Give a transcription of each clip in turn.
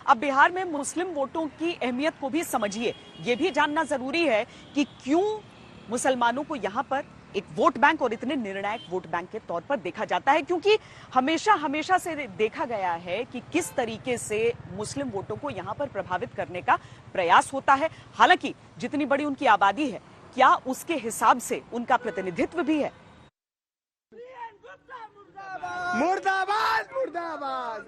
अब बिहार में मुस्लिम वोटों की अहमियत को भी समझिए। ये भी जानना जरूरी है कि क्यों मुसलमानों को यहां पर एक वोट बैंक और इतने निर्णायक वोट बैंक के तौर पर देखा जाता है, क्योंकि हमेशा से देखा गया है कि किस तरीके से मुस्लिम वोटों को यहां पर प्रभावित करने का प्रयास होता है। हालांकि जितनी बड़ी उनकी आबादी है, क्या उसके हिसाब से उनका प्रतिनिधित्व भी है? मुर्दाबाद मुर्दाबाद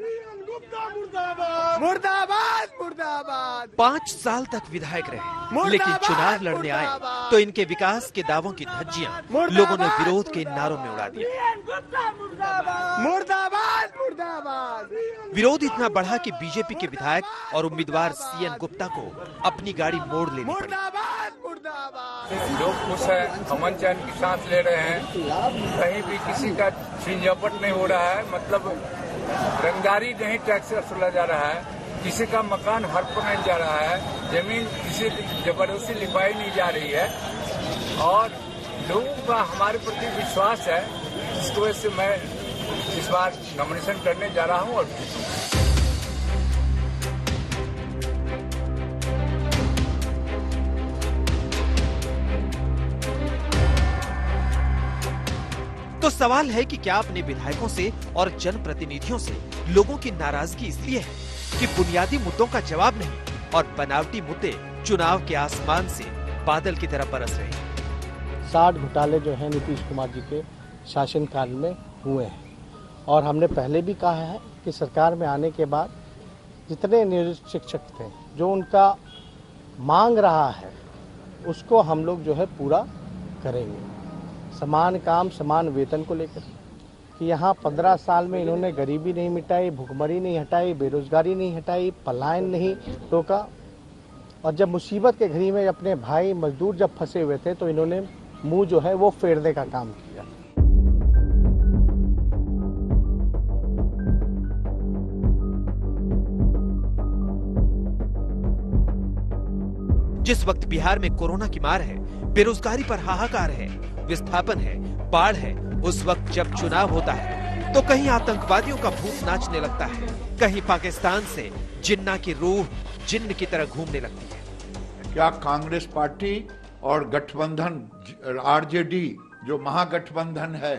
मुर्दाबाद मुर्दाबाद। 5 साल तक विधायक रहे, लेकिन चुनाव लड़ने आए तो इनके विकास के दावों की धज्जियां लोगों ने विरोध के नारों में उड़ा दिया। मुर्दाबाद मुर्दाबाद। विरोध इतना बढ़ा कि बीजेपी के विधायक और उम्मीदवार सीएन गुप्ता को अपनी गाड़ी मोड़ लेनी पड़ी। लोग खुश है, अमन चैन की सांस ले रहे हैं, कहीं भी किसी का झंझट नहीं हो रहा है। मतलब रंगदारी नहीं टैक्स वसूला जा रहा है, किसी का मकान हड़प नहीं जा रहा है, जमीन किसी जबरदस्ती लिपाई नहीं जा रही है और लोगों का हमारे प्रति विश्वास है। इस वजह से मैं इस बार नॉमिनेशन करने जा रहा हूं और तो सवाल है कि क्या अपने विधायकों से और जनप्रतिनिधियों से लोगों की नाराजगी इसलिए है कि बुनियादी मुद्दों का जवाब नहीं और बनावटी मुद्दे चुनाव के आसमान से बादल की तरह बरस रहे हैं। 60 घोटाले जो है नीतीश कुमार जी के शासनकाल में हुए हैं और हमने पहले भी कहा है कि सरकार में आने के बाद जितने नियोजित शिक्षक थे, जो उनका मांग रहा है उसको हम लोग जो है पूरा करेंगे। समान काम समान वेतन को लेकर कि यहाँ 15 साल में इन्होंने गरीबी नहीं मिटाई, भुखमरी नहीं हटाई, बेरोजगारी नहीं हटाई, पलायन नहीं रोका और जब मुसीबत के घड़ी में अपने भाई मजदूर जब फंसे हुए थे तो इन्होंने मुंह जो है वो फेरने का काम किया। जिस वक्त बिहार में कोरोना की मार है, बेरोजगारी पर हाहाकार है, विस्थापन है, बाढ़ है, उस वक्त जब चुनाव होता है तो कहीं आतंकवादियों का भूत नाचने लगता है, कहीं पाकिस्तान से जिन्ना की रूह जिन्न की तरह घूमने लगती है। क्या कांग्रेस पार्टी और गठबंधन आरजेडी जो महागठबंधन है,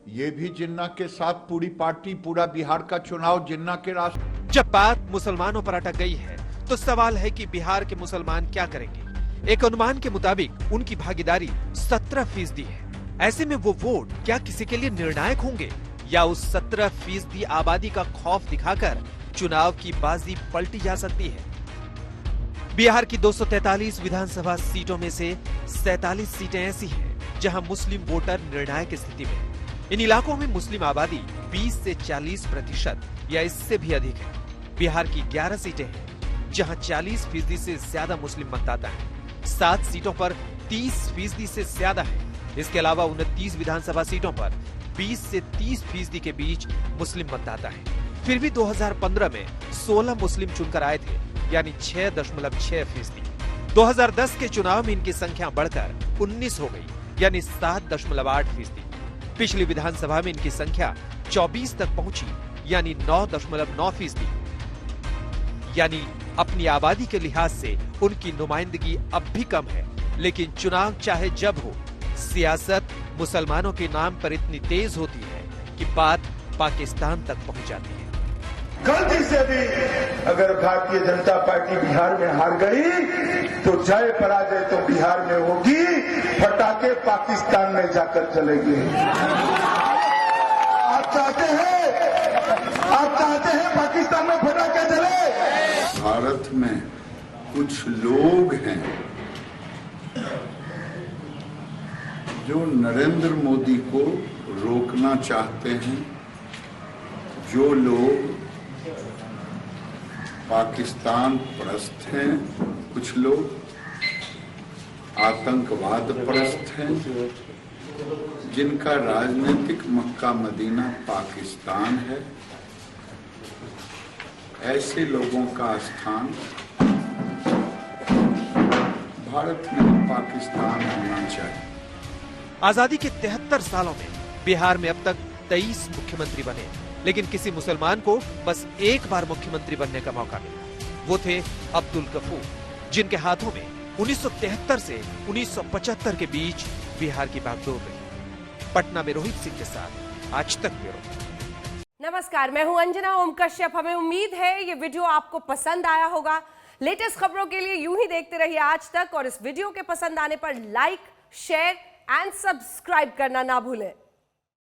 ये भी जिन्ना के साथ पूरी पार्टी, पूरा बिहार का चुनाव जिन्ना के रास्ते? जब बात मुसलमानों पर अटक गई है तो सवाल है कि बिहार के मुसलमान क्या करेंगे। एक अनुमान के मुताबिक उनकी भागीदारी 17% है। ऐसे में वो वोट क्या किसी के लिए निर्णायक होंगे या उस 17% आबादी का खौफ दिखाकर चुनाव की बाजी पलटी जा सकती है। बिहार की 243 विधानसभा सीटों में से 47 सीटें ऐसी हैं जहां मुस्लिम वोटर निर्णायक स्थिति में। इन इलाकों में मुस्लिम आबादी 20 से 40% या इससे भी अधिक है। बिहार की 11 सीटें हैं जहां 40% से ज्यादा मुस्लिम मतदाता हैं। 7 सीटों पर 30% से ज्यादा है। इसके अलावा 29 विधानसभा सीटों पर 20 से 30% के बीच मुस्लिम मतदाता हैं। फिर भी 2015 में 16 मुस्लिम चुनकर आए थे, यानी 6.6%। 2010 के चुनाव में इनकी संख्या बढ़कर 19 हो गई, यानी 7.8%। पिछली विधानसभा में इनकी संख्या 24 तक पहुंची, यानी 9.9%। यानी अपनी आबादी के लिहाज से उनकी नुमाइंदगी अब भी कम है, लेकिन चुनाव चाहे जब हो, सियासत मुसलमानों के नाम पर इतनी तेज होती है कि बात पाकिस्तान तक पहुंच जाती है। गलती से भी अगर भारतीय जनता पार्टी बिहार में हार गई तो जय पराजय तो बिहार में होगी, फटाके पाकिस्तान में जाकर चलेंगे। आप चाहते हैं पाकिस्तान में फटाके चले? भारत में कुछ लोग हैं जो नरेंद्र मोदी को रोकना चाहते हैं, जो लोग पाकिस्तान परस्त हैं, कुछ लोग आतंकवाद परस्त हैं, जिनका राजनीतिक मक्का मदीना पाकिस्तान है। ऐसे लोगों का स्थान भारत में पाकिस्तान होना चाहिए। आजादी के 73 सालों में बिहार में अब तक 23 मुख्यमंत्री बने, लेकिन किसी मुसलमान को बस एक बार मुख्यमंत्री बनने का मौका मिला। वो थे अब्दुल गफूर, जिनके हाथों में 1973 से 1975 के बीच बिहार की बागडोर रही। पटना में रोहित सिंह के साथ आज तक ब्यूरो। नमस्कार, मैं हूं अंजना ओम कश्यप। हमें उम्मीद है ये वीडियो आपको पसंद आया होगा। लेटेस्ट खबरों के लिए यूं ही देखते रहिए आज तक, और इस वीडियो के पसंद आने पर लाइक, शेयर एंड सब्सक्राइब करना ना भूलें।